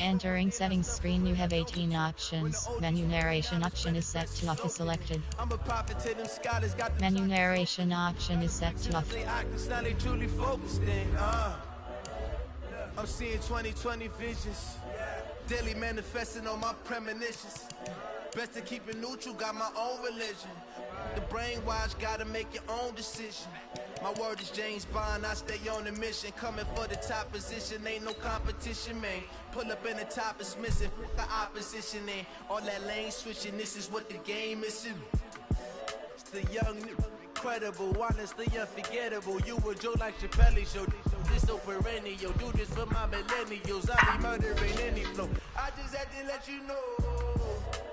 Entering settings screen, you have 18 options. Menu narration option is set to off is selected. Menu narration option is set to off. I'm seeing 20/20 visions, daily manifesting on my premonitions. Best to keep it neutral, got my own religion. The brainwash, gotta make your own decision. My word is James Bond, I stay on the mission. Coming for the top position, ain't no competition, man. Pull up in the top is missing, the opposition ain't. All that lane switching, this is what the game is. It's the young, incredible, honestly unforgettable. You a Joe like Chappelle show. This so perennial, do this for my millennials. I be murdering any flow. I just had to let you know.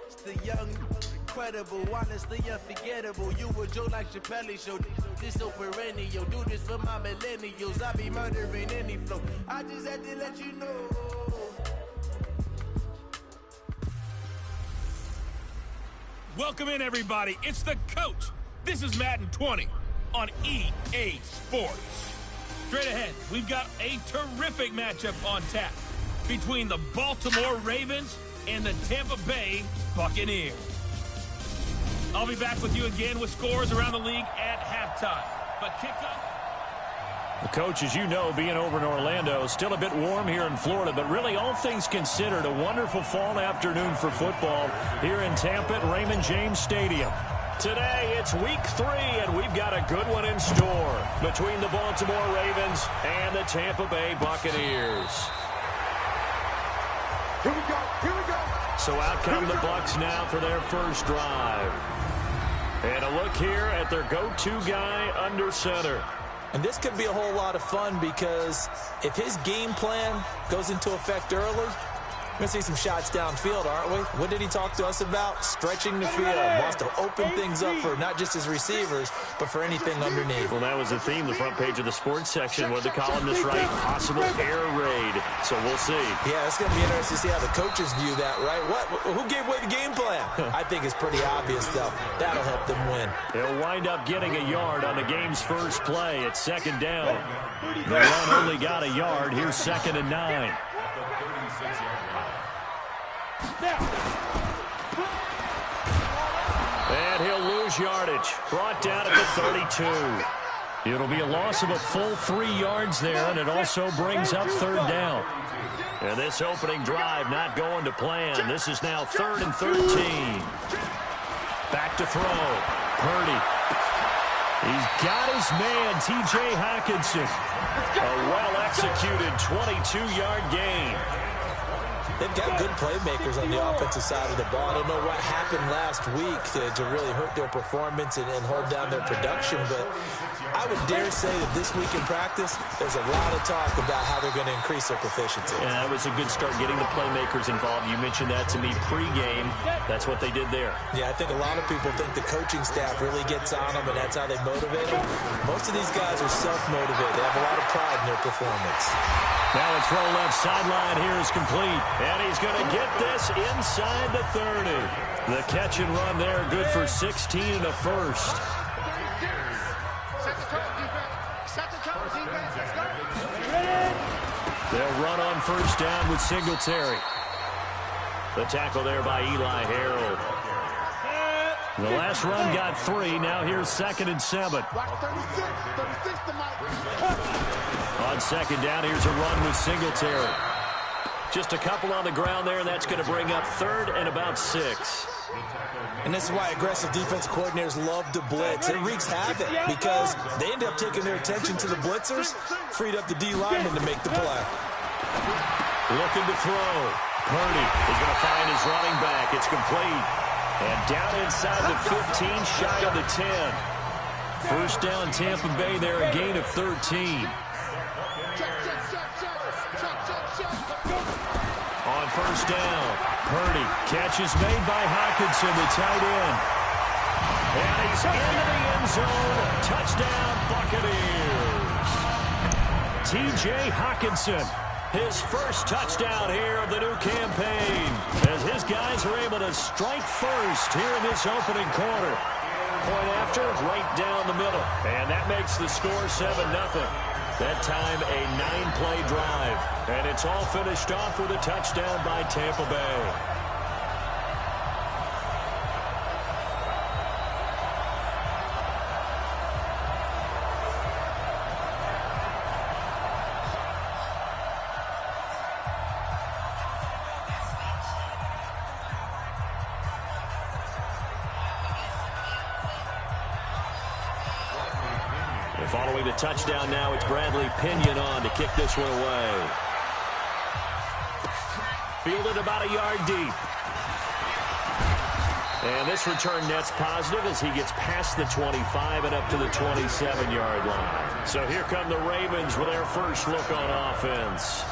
It's the young, incredible, honestly unforgettable. You a Joe like Chappelle show. This so perennial, do this for my millennials. I be murdering any flow. I just had to let you know. Welcome in, everybody. It's the coach. This is Madden 20 on EA Sports. Straight ahead, we've got a terrific matchup on tap between the Baltimore Ravens and the Tampa Bay Buccaneers. I'll be back with you again with scores around the league at halftime. But kickoff. The coach, as you know, being over in Orlando, still a bit warm here in Florida, but really all things considered, a wonderful fall afternoon for football here in Tampa at Raymond James Stadium. Today, it's week 3, and we've got a good one in store between the Baltimore Ravens and the Tampa Bay Buccaneers. Here we go, here we go. So out come the Bucs now for their first drive. And a look here at their go-to guy under center. And this could be a whole lot of fun because if his game plan goes into effect early, we're going to see some shots downfield, aren't we? What did he talk to us about? Stretching the field. Wants to open things up for not just his receivers, but for anything underneath. Well, that was the theme, the front page of the sports section. What the columnists write, possible air raid. So we'll see. Yeah, it's going to be interesting to see how the coaches view that, right? Who gave away the game plan? I think it's pretty obvious, though. That'll help them win. They'll wind up getting a yard on the game's first play. It's second down. The run only got a yard. Here's 2nd and 9. And he'll lose yardage. Brought down at the 32. It'll be a loss of a full 3 yards there, and it also brings up 3rd down. And this opening drive not going to plan. This is now 3rd and 13. Back to throw. Purdy. He's got his man, T.J. Hockenson. A well-executed 22-yard gain. They've got good playmakers on the offensive side of the ball. I don't know what happened last week to really hurt their performance and hold down their production, but I would dare say that this week in practice, there's a lot of talk about how they're going to increase their proficiency. Yeah, that was a good start getting the playmakers involved. You mentioned that to me pregame. That's what they did there. Yeah, I think a lot of people think the coaching staff really gets on them, and that's how they motivate them. Most of these guys are self-motivated. They have a lot of pride in their performance. Now a throw left sideline here is complete. And he's going to get this inside the 30. The catch and run there, good for 16 and a first. They'll run on first down with Singletary. The tackle there by Eli Harold. The last run got 3. Now here's 2nd and 7. On second down, here's a run with Singletary. Just a couple on the ground there, and that's going to bring up 3rd and about 6. And this is why aggressive defense coordinators love to blitz. It wreaks havoc because they end up taking their attention to the blitzers, freed up the D lineman to make the play. Looking to throw. Purdy is going to find his running back. It's complete. And down inside the 15, shy of the 10. First down, Tampa Bay there, a gain of 13. On first down, Purdy. Catch is made by Hockenson, the tight end. And he's into the end zone. Touchdown, Buccaneers. T.J. Hockenson, his first touchdown here of the new campaign, as his guys are able to strike first here in this opening quarter. Point after, right down the middle. And that makes the score 7-0. That time a 9-play drive. And it's all finished off with a touchdown by Tampa Bay. Following the touchdown now, it's Bradley Pinion on to kick this one away. Fielded about a yard deep. And this return net's positive as he gets past the 25 and up to the 27-yard line. So here come the Ravens with their first look on offense.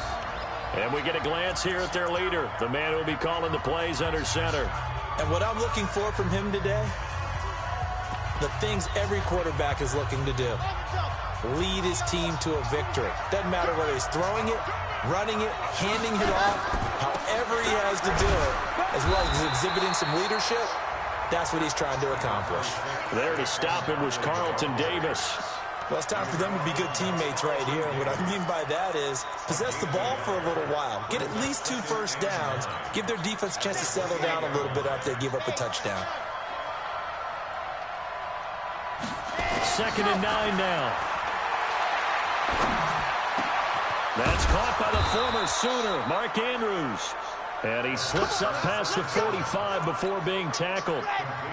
And we get a glance here at their leader, the man who will be calling the plays under center. And what I'm looking for from him today, the things every quarterback is looking to do. Lead his team to a victory. Doesn't matter whether he's throwing it, running it, handing it off, however he has to do it, as well as exhibiting some leadership, that's what he's trying to accomplish. There to stop him was Carlton Davis. Well, it's time for them to be good teammates right here. What I mean by that is possess the ball for a little while. Get at least 2 first downs. Give their defense a chance to settle down a little bit after they give up a touchdown. 2nd and 9 now. That's caught by the former Sooner, Mark Andrews. And he slips up past the 45 before being tackled.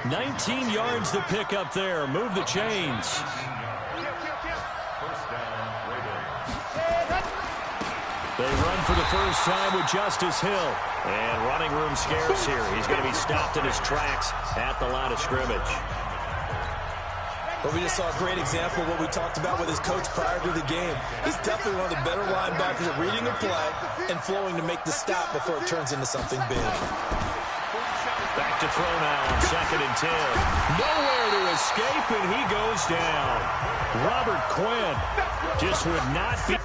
19 yards to pick up there. Move the chains. They run for the first time with Justice Hill. And running room scarce here. He's going to be stopped in his tracks at the line of scrimmage. But we just saw a great example of what we talked about with his coach prior to the game. He's definitely one of the better linebackers at reading a play and flowing to make the stop before it turns into something big. Back to throw now on 2nd and 10. Nowhere to escape, and he goes down. Robert Quinn just would not be...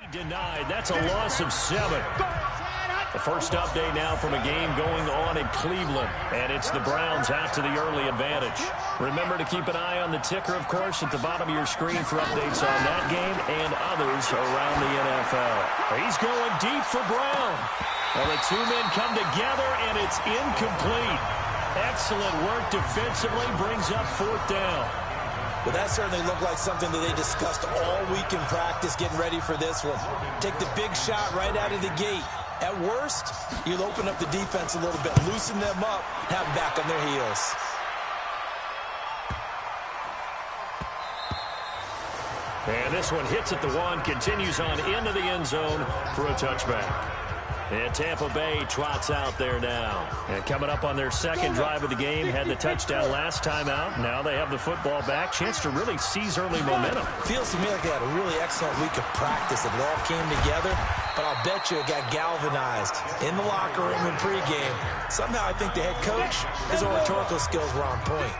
Denied. That's a loss of 7. The first update now from a game going on in Cleveland. And it's the Browns out to the early advantage. Remember to keep an eye on the ticker, of course, at the bottom of your screen for updates on that game and others around the NFL. He's going deep for Brown. Well, the 2 men come together, and it's incomplete. Excellent work defensively, brings up 4th down. Well, that certainly looked like something that they discussed all week in practice getting ready for this one. Take the big shot right out of the gate. At worst, you'll open up the defense a little bit, loosen them up, have them back on their heels. And this one hits at the 1, continues on into the end zone for a touchback. And Tampa Bay trots out there now. And coming up on their 2nd drive of the game, had the touchdown last time out. Now they have the football back. Chance to really seize early momentum. Feels to me like they had a really excellent week of practice. It all came together, but I'll bet you it got galvanized in the locker room in pregame. Somehow I think the head coach, his oratorical skills were on point.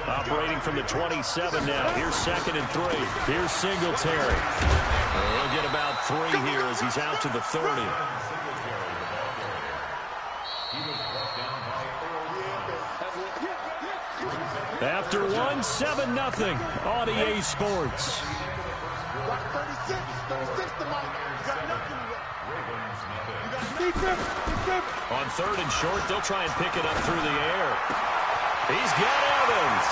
Operating from the 27 now. Here's 2nd and 3. Here's Singletary. He'll get about 3 here as he's out to the 30. After 1, 7-0 on EA Sports. On 3rd and short, they'll try and pick it up through the air. He's got Evans.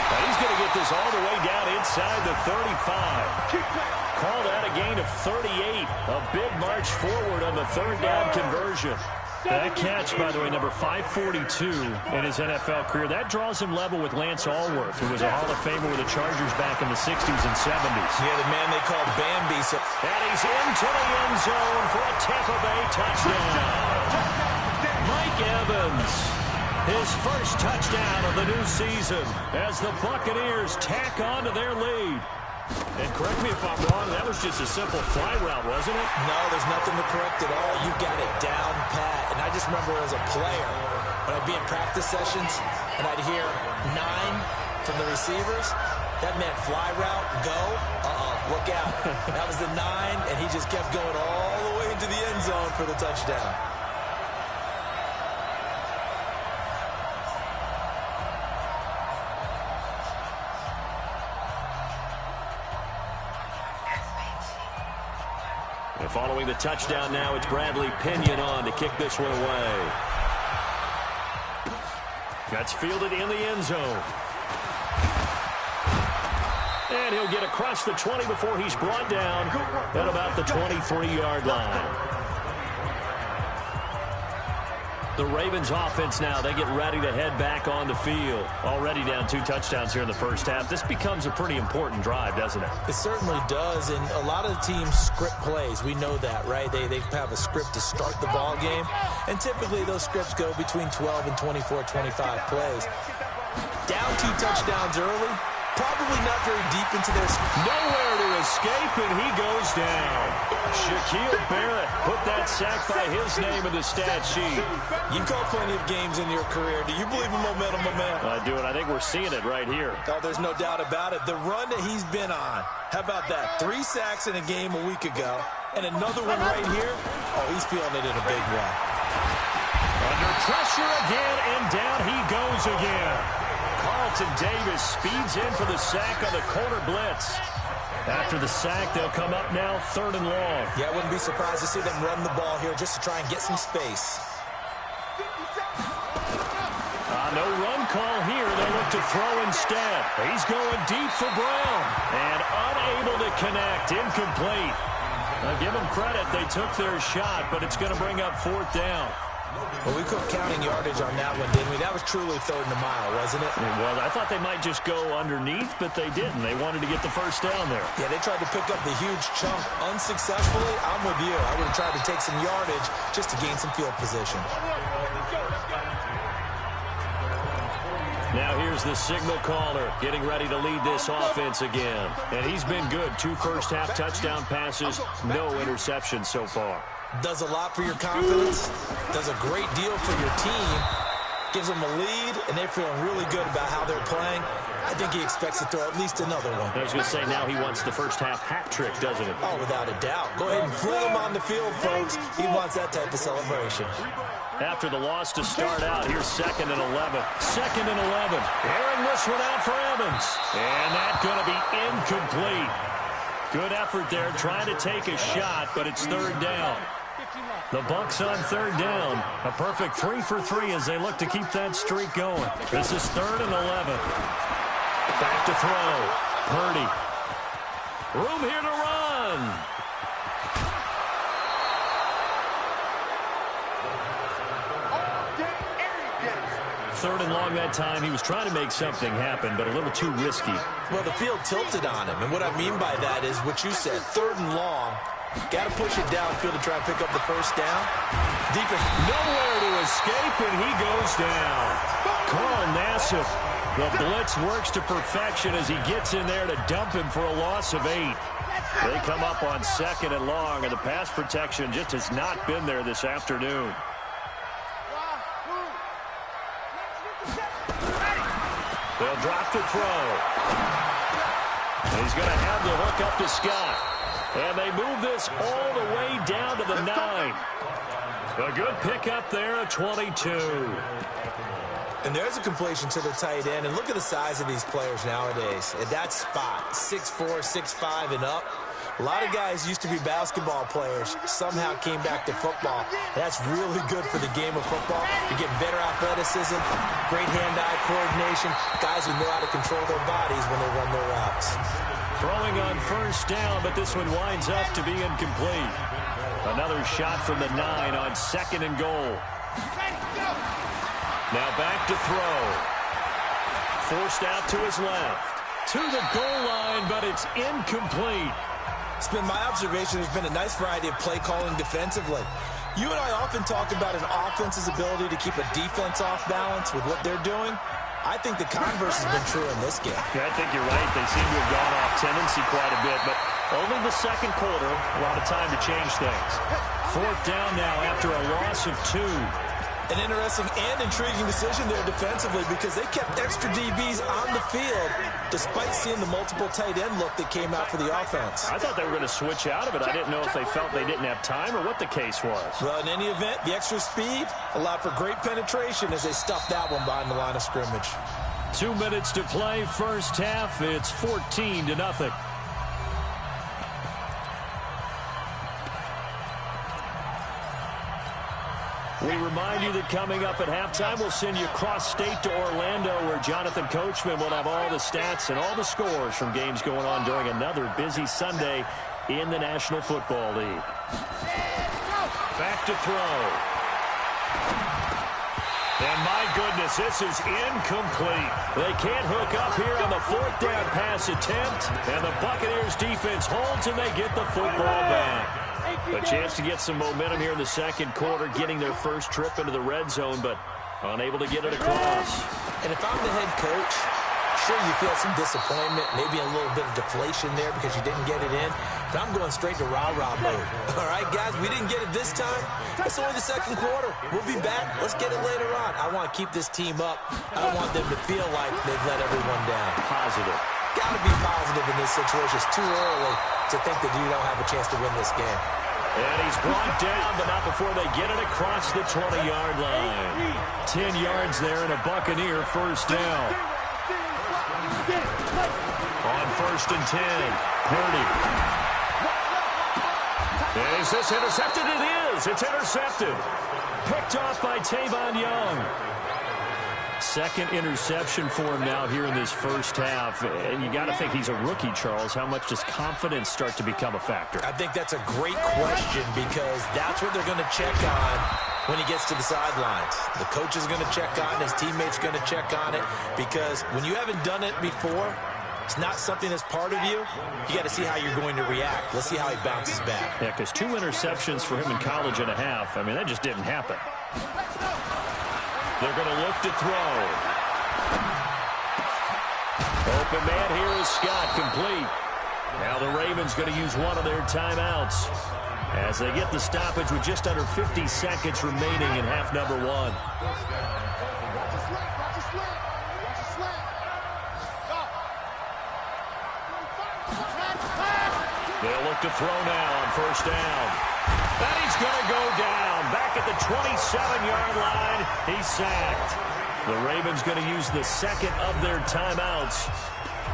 Now he's going to get this all the way down inside the 35. Called out a gain of 38. A big march forward on the 3rd down conversion. That catch, by the way, number 542 in his NFL career. That draws him level with Lance Allworth, who was a Hall of Famer with the Chargers back in the 60s and 70s. Yeah, the man they called Bambi. And he's into the end zone for a Tampa Bay touchdown. Mike Evans, his first touchdown of the new season as the Buccaneers tack on to their lead. And correct me if I'm wrong, that was just a simple fly route, wasn't it? No, there's nothing to correct at all. You got it down pat. And I just remember as a player, when I'd be in practice sessions, and I'd hear 9 from the receivers. That meant fly route, go, look out. That was the 9, and he just kept going all the way into the end zone for the touchdown. And following the touchdown now, it's Bradley Pinion on to kick this one away. That's fielded in the end zone. And he'll get across the 20 before he's brought down at about the 23-yard line. The Ravens offense now, they get ready to head back on the field. Already down 2 touchdowns here in the first half. This becomes a pretty important drive, doesn't it? It certainly does, and a lot of the teams script plays. We know that, right? They have a script to start the ball game, and typically those scripts go between 12 and 24, 25 plays. Down 2 touchdowns early, probably not very deep into their... Nowhere to escape, and he goes down. Shaquille Barrett put that sack by his name in the stat sheet. You've called plenty of games in your career. Do you believe in momentum, my man? I do, and I think we're seeing it right here. Oh, there's no doubt about it. The run that he's been on. How about that? 3 sacks in a game a week ago, and another one right here. Oh, he's feeling it in a big way. Under pressure again, and down he goes again. Carlton Davis speeds in for the sack on the corner blitz. After the sack, they'll come up now 3rd and long. Yeah, I wouldn't be surprised to see them run the ball here just to try and get some space. No run call here. They'll look to throw instead. He's going deep for Brown. And unable to connect. Incomplete. Now, give them credit. They took their shot, but it's going to bring up 4th down. Well, we quit counting yardage on that one, didn't we? That was truly 3rd and a mile, wasn't it? Well, I thought they might just go underneath, but they didn't. They wanted to get the first down there. Yeah, they tried to pick up the huge chunk unsuccessfully. I'm with you. I would have tried to take some yardage just to gain some field position. Now here's the signal caller getting ready to lead this offense again. And he's been good. 2 first-half touchdown passes, no interceptions so far. Does a lot for your confidence, does a great deal for your team, gives them a lead, and they're feeling really good about how they're playing. I think he expects to throw at least another one. I was going to say, now he wants the first-half hat trick, doesn't he? Oh, without a doubt. Go ahead and fling him on the field, folks. He wants that type of celebration. After the loss to start out, here's 2nd and 11. 2nd and 11. Airing this one out for Evans. And that's going to be incomplete. Good effort there, trying to take a shot, but it's 3rd down. The Bucks on 3rd down. A perfect 3 for 3 as they look to keep that streak going. This is 3rd and 11. Back to throw. Purdy. Room here to run. Third and long that time. He was trying to make something happen, but a little too risky. Well, the field tilted on him, and what I mean by that is what you said, 3rd and long. Got to push it downfield to try and pick up the first down. Defense nowhere to escape, and he goes down. Carl Nassif, the blitz works to perfection as he gets in there to dump him for a loss of 8. They come up on 2nd and long, and the pass protection just has not been there this afternoon. They'll drop to throw. And he's going to have the hook up to Scott. And they move this all the way down to the 9. A good pickup there at 22. And there's a completion to the tight end. And look at the size of these players nowadays. At that spot, 6'4", 6'5", and up. A lot of guys used to be basketball players, somehow came back to football. That's really good for the game of football. You're getting better athleticism, great hand-eye coordination, guys who know how to control their bodies when they run their routes. Throwing on 1st down, but this one winds up to be incomplete. Another shot from the 9 on 2nd and goal. Now back to throw. Forced out to his left. To the goal line, but it's incomplete. It's been my observation there's been a nice variety of play calling defensively. You and I often talk about an offense's ability to keep a defense off balance with what they're doing. I think the converse has been true in this game. Yeah, I think you're right. They seem to have gone off tendency quite a bit, but only the 2nd quarter, a lot of time to change things. 4th down now after a loss of 2. An interesting and intriguing decision there defensively because they kept extra DBs on the field despite seeing the multiple tight end look that came out for the offense. I thought they were going to switch out of it. I didn't know if they felt they didn't have time or what the case was. Well, in any event, the extra speed allowed for great penetration as they stuffed that one behind the line of scrimmage. 2 minutes to play, first half. It's 14-0. We remind you that coming up at halftime, we'll send you cross-state to Orlando, where Jonathan Coachman will have all the stats and all the scores from games going on during another busy Sunday in the National Football League. Back to throw. And my goodness, this is incomplete. They can't hook up here on the fourth down pass attempt, and the Buccaneers defense holds and they get the football back. A chance to get some momentum here in the second quarter, getting their first trip into the red zone, but unable to get it across. And if I'm the head coach, sure you feel some disappointment, maybe a little bit of deflation there because you didn't get it in, but I'm going straight to rah-rah mode. All right, guys, we didn't get it this time. It's only the second quarter. We'll be back. Let's get it later on. I want to keep this team up. I don't want them to feel like they've let everyone down. Positive. Got to be positive in this situation. It's too early to think that you don't have a chance to win this game. And he's brought down, but not before they get it across the 20-yard line. 10 yards there and a Buccaneer first down. On 1st and 10, Purdy. And is this intercepted? It is. It's intercepted. Picked off by Tavon Young. Second interception for him now here in this first half. And you got to think he's a rookie, Charles. How much does confidence start to become a factor? I think that's a great question because that's what they're going to check on when he gets to the sidelines. The coach is going to check on it. His teammates going to check on it because when you haven't done it before, it's not something that's part of you. You got to see how you're going to react. Let's see how he bounces back. Yeah, because 2 interceptions for him in college and a half. I mean, that just didn't happen. They're going to look to throw. Open man here is Scott, complete. Now the Ravens going to use one of their timeouts as they get the stoppage with just under 50 seconds remaining in half number 1. They'll look to throw now on first down. And he's going to go down. Back at the 27-yard line, he's sacked. The Ravens going to use the second of their timeouts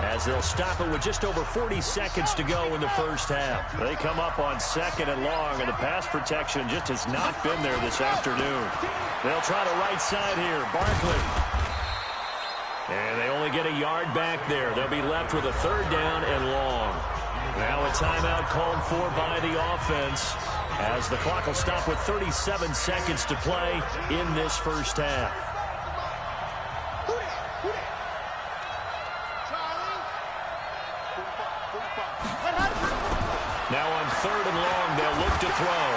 as they'll stop it with just over 40 seconds to go in the first half. They come up on 2nd and long, and the pass protection just has not been there this afternoon. They'll try the right side here. Barkley. And they only get a yard back there. They'll be left with a 3rd down and long. Now a timeout called for by the offense as the clock will stop with 37 seconds to play in this first half. Now on 3rd and long, they'll look to throw.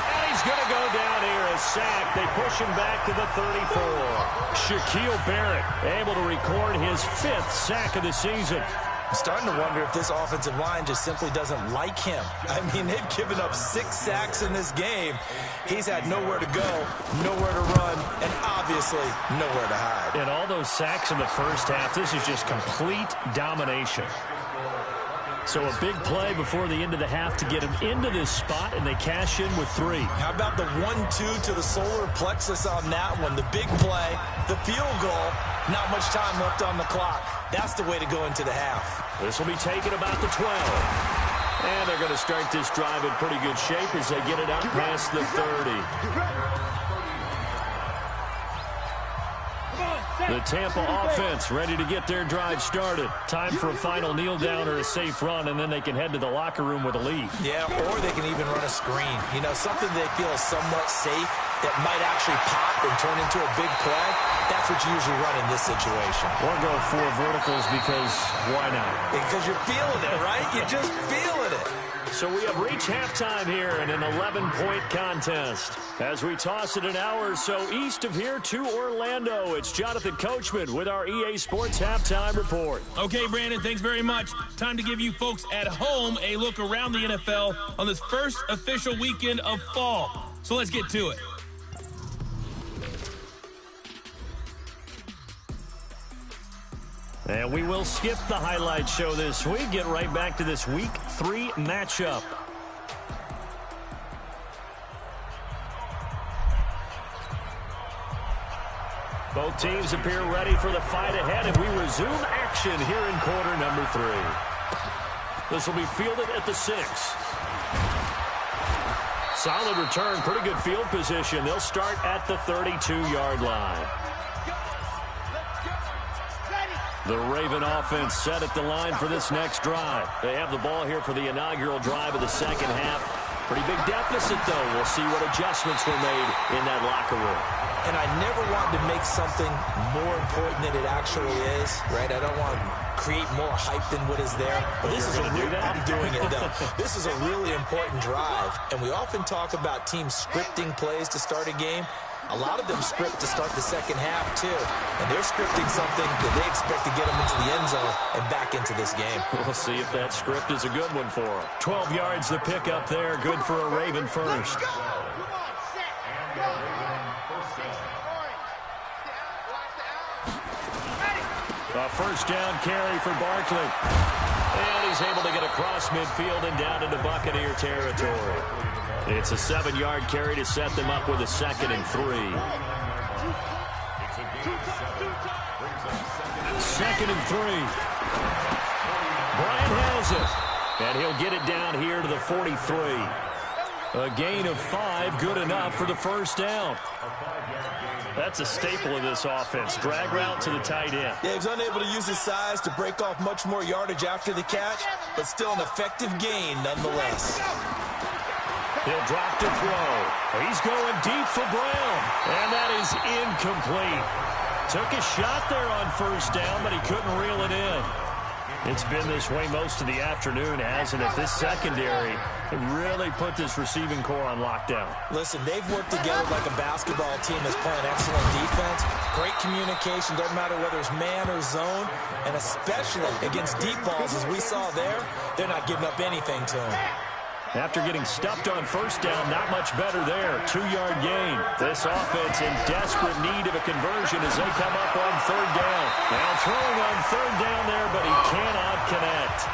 And he's going to go down here, a sack. They push him back to the 34. Shaquille Barrett able to record his 5th sack of the season. I'm starting to wonder if this offensive line just simply doesn't like him. I mean, they've given up 6 sacks in this game. He's had nowhere to go, nowhere to run, and obviously nowhere to hide. And all those sacks in the first half, this is just complete domination. So a big play before the end of the half to get him into this spot, and they cash in with 3. How about the 1-2 to the solar plexus on that one? The big play, the field goal, not much time left on the clock. That's the way to go into the half. This will be taken about the 12. And they're going to start this drive in pretty good shape as they get it out past the 30. The Tampa offense ready to get their drive started. Time for a final kneel down or a safe run, and then they can head to the locker room with a lead. Yeah, or they can even run a screen. You know, something they feel is somewhat safe that might actually pop and turn into a big play. That's what you usually run in this situation. Or go 4 verticals because why not? Because you're feeling it, right? You're just feeling it. So we have reached halftime here in an 11-point contest. As we toss it an hour or so east of here to Orlando, it's Jonathan Coachman with our EA Sports Halftime Report. Okay, Brandon, thanks very much. Time to give you folks at home a look around the NFL on this first official weekend of fall. So let's get to it. And we will skip the highlight show this week. Get right back to this Week 3 matchup. Both teams appear ready for the fight ahead, and we resume action here in quarter number 3. This will be fielded at the 6. Solid return, pretty good field position. They'll start at the 32-yard line. The Raven offense set at the line for this next drive. They have the ball here for the inaugural drive of the second half. Pretty big deficit, though. We'll see what adjustments were made in that locker room. And I never wanted to make something more important than it actually is, right? I don't want to create more hype than what is there. But this is I'm doing it, though. This is a really important drive. And we often talk about teams scripting plays to start a game. A lot of them script to start the second half, too. And they're scripting something that they expect to get them into the end zone and back into this game. We'll see if that script is a good one for them. 12 yards the pick up there. Good for a Raven first. A first down carry for Barkley. And he's able to get across midfield and down into Buccaneer territory. It's a 7-yard carry to set them up with a 2nd and 3. 2nd and 3. Bryant has it. And he'll get it down here to the 43. A gain of 5, good enough for the first down. That's a staple of this offense. Drag route to the tight end. Yeah, he's unable to use his size to break off much more yardage after the catch, but still an effective gain nonetheless. He'll drop to throw. He's going deep for Brown. And that is incomplete. Took a shot there on first down, but he couldn't reel it in. It's been this way most of the afternoon, hasn't it? This secondary really put this receiving core on lockdown. Listen, they've worked together like a basketball team that's playing excellent defense. Great communication, doesn't matter whether it's man or zone. And especially against deep balls, as we saw there, they're not giving up anything to them. After getting stuffed on first down, not much better there. 2-yard gain. This offense in desperate need of a conversion as they come up on third down. Now throwing on third down there, but he cannot connect.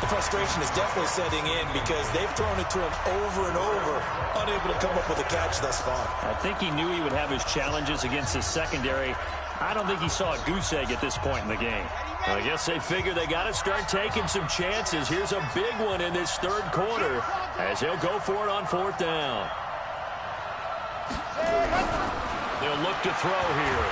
The frustration is definitely setting in because they've thrown it to him over and over, unable to come up with a catch thus far. I think he knew he would have his challenges against his secondary. I don't think he saw a goose egg at this point in the game. I guess they figure they got to start taking some chances. Here's a big one in this third quarter as they'll go for it on fourth down. They'll look to throw here.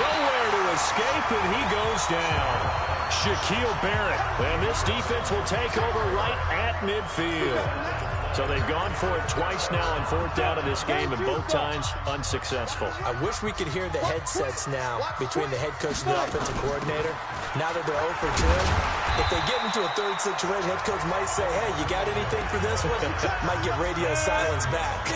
Nowhere to escape, and he goes down. Shaquille Barrett, and this defense will take over right at midfield. So they've gone for it twice now on fourth down in this game, and both times unsuccessful. I wish we could hear the headsets now between the head coach and the offensive coordinator. Now that they're 0 for 2, if they get into a third situation, head coach might say, hey, you got anything for this one? Might get radio silence back.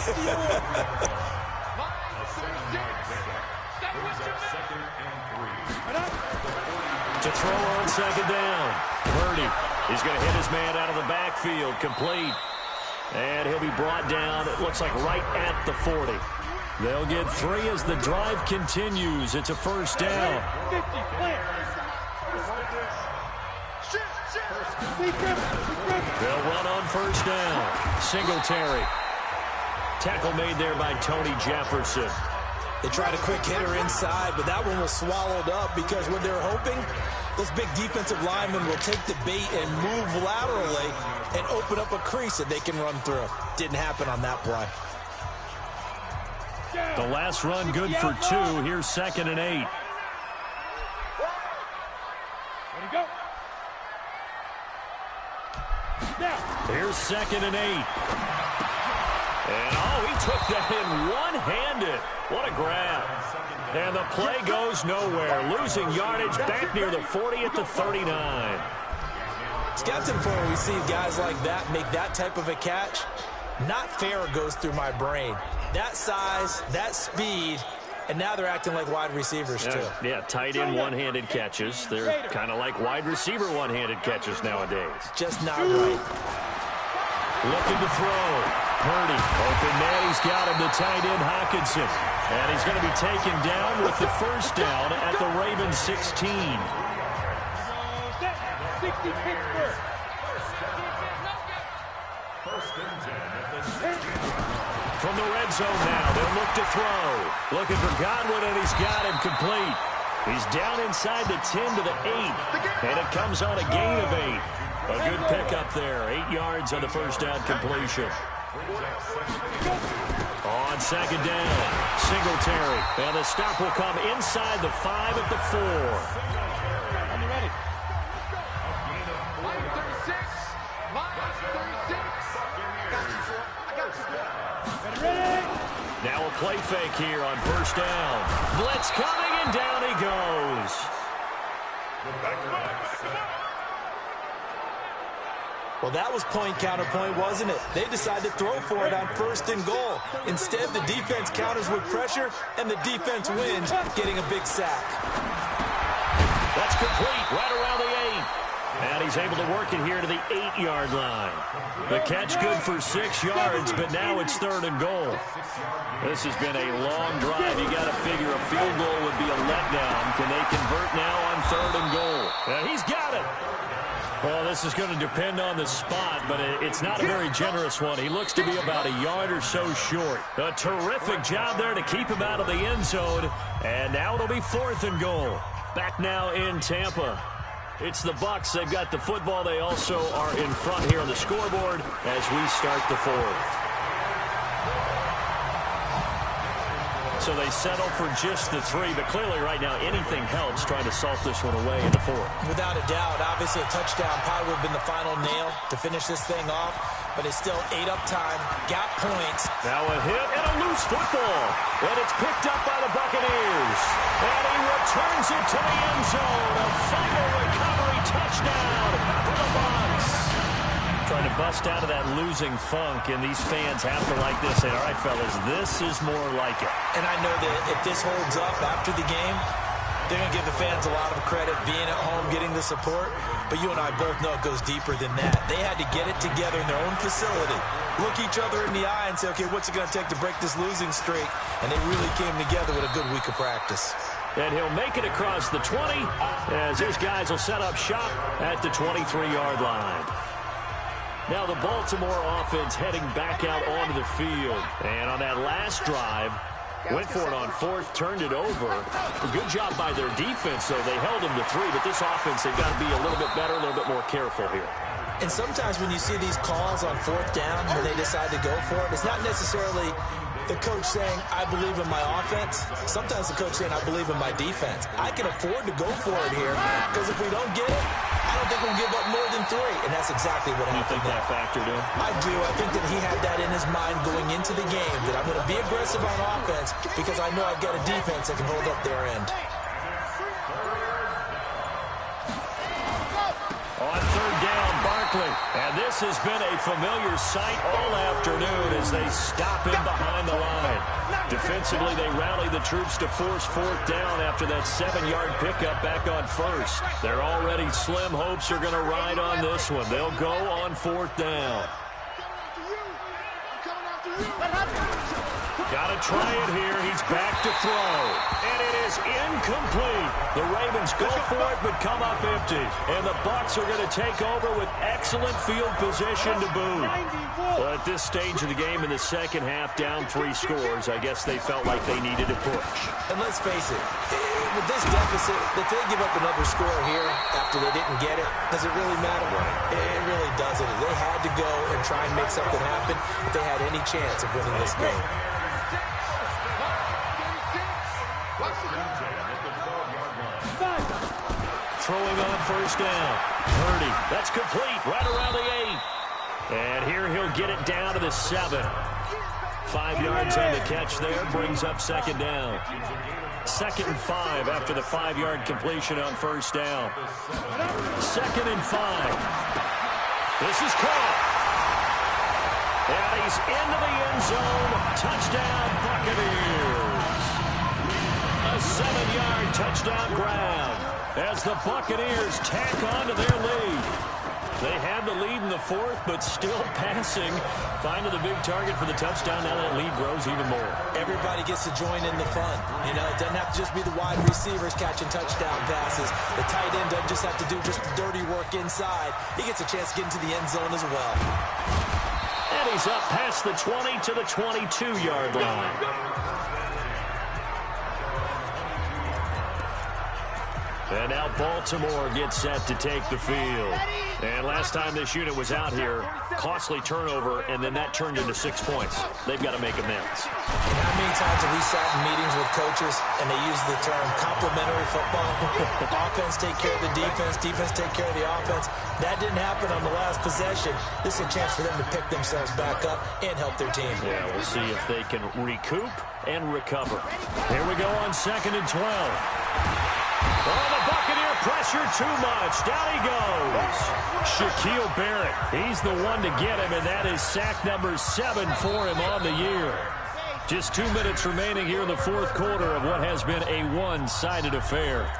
To throw on second down. Purdy, he's going to hit his man out of the backfield, complete. And he'll be brought down, it looks like right at the 40. They'll get 3 as the drive continues. It's a first down. They'll run on first down. Singletary. Tackle made there by Tony Jefferson. They tried a quick hitter inside, but that one was swallowed up because what they're hoping, those big defensive linemen will take the bait and move laterally and open up a crease that they can run through. Didn't happen on that play. The last run good for 2. Here's 2nd and 8. Here's 2nd and 8. And, he took that in one-handed. What a grab. And the play goes nowhere. Losing yardage back near the 40 at the 39. It's got to the point where we see guys like that make that type of a catch. Not fair goes through my brain. That size, that speed, and now they're acting like wide receivers too. Yeah, tight end one-handed catches. They're kind of like wide receiver one-handed catches nowadays. Just not right. Looking to throw. Purdy, open man, he's got him, the tight end Hawkinson. And he's going to be taken down with the first down at the Ravens 16. From the red zone now, they'll look to throw. Looking for Godwin, and he's got him complete. He's down inside the 10 to the 8, and it comes on a gain of 8. A good pickup there, 8 yards on the first down completion. On second down, Singletary, and the stop will come inside the 5 at the 4. Now a play fake here on first down. Blitz coming, and down he goes. Well, that was point counterpoint, wasn't it? They decided to throw for it on first and goal. Instead, the defense counters with pressure, and the defense wins, getting a big sack. That's complete, right around the 8. And he's able to work it here to the 8-yard line. The catch good for 6 yards, but now it's third and goal. This has been a long drive. You got to figure a field goal would be a letdown. Can they convert now on third and goal? He's got it. Well, this is going to depend on the spot, but it's not a very generous one. He looks to be about a yard or so short. A terrific job there to keep him out of the end zone. And now it'll be fourth and goal. Back now in Tampa. It's the Bucs. They've got the football. They also are in front here on the scoreboard as we start the fourth. So they settle for just the 3, but clearly right now anything helps trying to salt this one away in the fourth. Without a doubt, obviously a touchdown probably would have been the final nail to finish this thing off, but it's still 8 up time, got points. Now a hit and a loose football, and it's picked up by the Buccaneers. And he returns it to the end zone. A final recovery touchdown for the Bucs. Trying to bust out of that losing funk, and these fans have to like this. Say, all right, fellas, this is more like it. And I know that if this holds up after the game, they're going to give the fans a lot of credit being at home, getting the support. But you and I both know it goes deeper than that. They had to get it together in their own facility, look each other in the eye and say, okay, what's it going to take to break this losing streak? And they really came together with a good week of practice. And he'll make it across the 20 as his guys will set up shop at the 23-yard line. Now the Baltimore offense heading back out onto the field. And on that last drive, went for it on fourth, turned it over. A good job by their defense, though. They held them to 3, but this offense, they've got to be a little bit better, a little bit more careful here. And sometimes when you see these calls on fourth down, when they decide to go for it, it's not necessarily the coach saying, I believe in my offense. Sometimes the coach saying, I believe in my defense. I can afford to go for it here, because if we don't get it, I don't think we'll give up more than 3. And that's exactly what happened. You think that factored in? I do. I think that he had that in his mind going into the game, that I'm going to be aggressive on offense because I know I've got a defense that can hold up their end. On third down, Barkley. And this has been a familiar sight all afternoon as they stop him behind the line. Defensively, they rally the troops to force fourth down after that 7-yard pickup back on first. Their already slim hopes are going to ride on this one. They'll go on fourth down. Got to try it here. He's back to throw. And it is incomplete. The Ravens go for it but come up empty. And the Bucs are going to take over with excellent field position to boot. Well, at this stage of the game in the second half, down 3 scores, I guess they felt like they needed to push. And let's face it, with this deficit, if they give up another score here after they didn't get it, does it really matter? It really doesn't. They had to go and try and make something happen if they had any chance of winning this game. Throwing on first down. Purdy. That's complete. Right around the 8. And here he'll get it down to the 7. 5 yards on the catch there. Brings up second down. 2nd and 5 after the 5-yard completion on first down. 2nd and 5. This is caught. And he's into the end zone. Touchdown, Buccaneers. A 7-yard touchdown grab as the Buccaneers tack on to their lead. They had the lead in the fourth, but still passing. Finding the big target for the touchdown. Now that lead grows even more. Everybody gets to join in the fun. You know, it doesn't have to just be the wide receivers catching touchdown passes. The tight end doesn't just have to do just the dirty work inside. He gets a chance to get into the end zone as well. And he's up past the 20 to the 22-yard line. And now Baltimore gets set to take the field. And last time this unit was out here, costly turnover, and then that turned into 6 points. They've got to make amends. And how many times have we sat in meetings with coaches and they use the term complementary football? Offense take care of the defense, defense take care of the offense. That didn't happen on the last possession. This is a chance for them to pick themselves back up and help their team. Yeah, we'll see if they can recoup and recover. Here we go on 2nd and 12. Oh, the Buccaneer pressure too much. Down he goes. Shaquille Barrett. He's the one to get him, and that is sack number 7 for him on the year. Just 2 minutes remaining here in the fourth quarter of what has been a one-sided affair.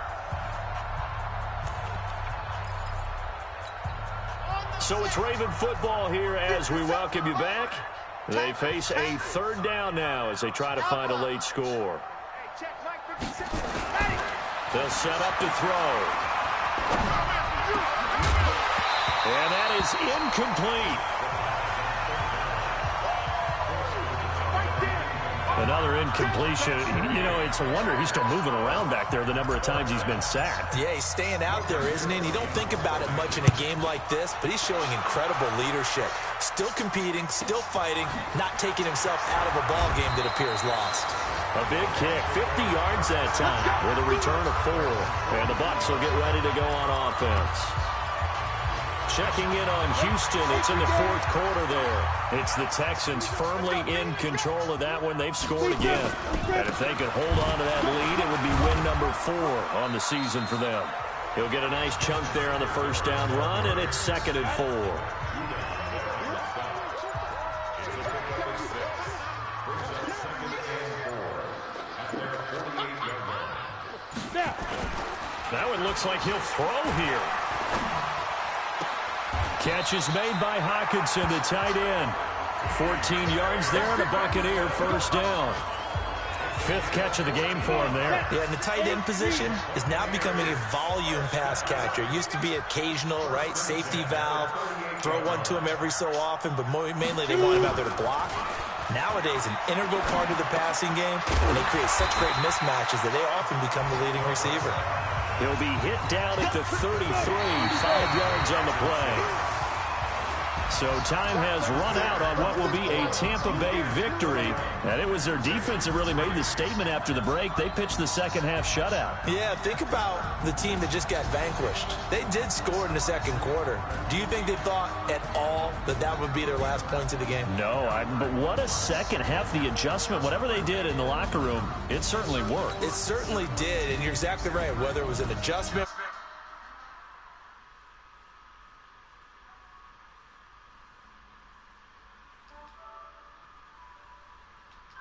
So it's Raven football here as we welcome you back. They face a 3rd down now as they try to find a late score. They'll set up to throw. And that is incomplete. Another incompletion. You know, it's a wonder he's still moving around back there the number of times he's been sacked. Yeah, he's staying out there, isn't he? And you don't think about it much in a game like this, but he's showing incredible leadership. Still competing, still fighting, not taking himself out of a ball game that appears lost. A big kick, 50 yards that time with a return of 4. And the Bucs will get ready to go on offense. Checking in on Houston. It's in the fourth quarter there. It's the Texans firmly in control of that one. They've scored again. And if they could hold on to that lead, it would be win number 4 on the season for them. He'll get a nice chunk there on the first down run, and it's 2nd and 4. That one looks like he'll throw here. Catch is made by Hockenson, the tight end. 14 yards there, and a Buccaneer first down. 5th catch of the game for him there. Yeah, and the tight end position is now becoming a volume pass catcher. It used to be occasional, right? Safety valve. Throw one to him every so often, but mainly they want him out there to block. Nowadays, an integral part of the passing game, and they create such great mismatches that they often become the leading receiver. He'll be hit down at the 33, 5 yards on the play. So time has run out on what will be a Tampa Bay victory. And it was their defense that really made the statement after the break. They pitched the second half shutout. Yeah, think about the team that just got vanquished. They did score in the second quarter. Do you think they thought at all that that would be their last points of the game? No, but what a second half. The adjustment, whatever they did in the locker room, it certainly worked. It certainly did, and you're exactly right. Whether it was an adjustment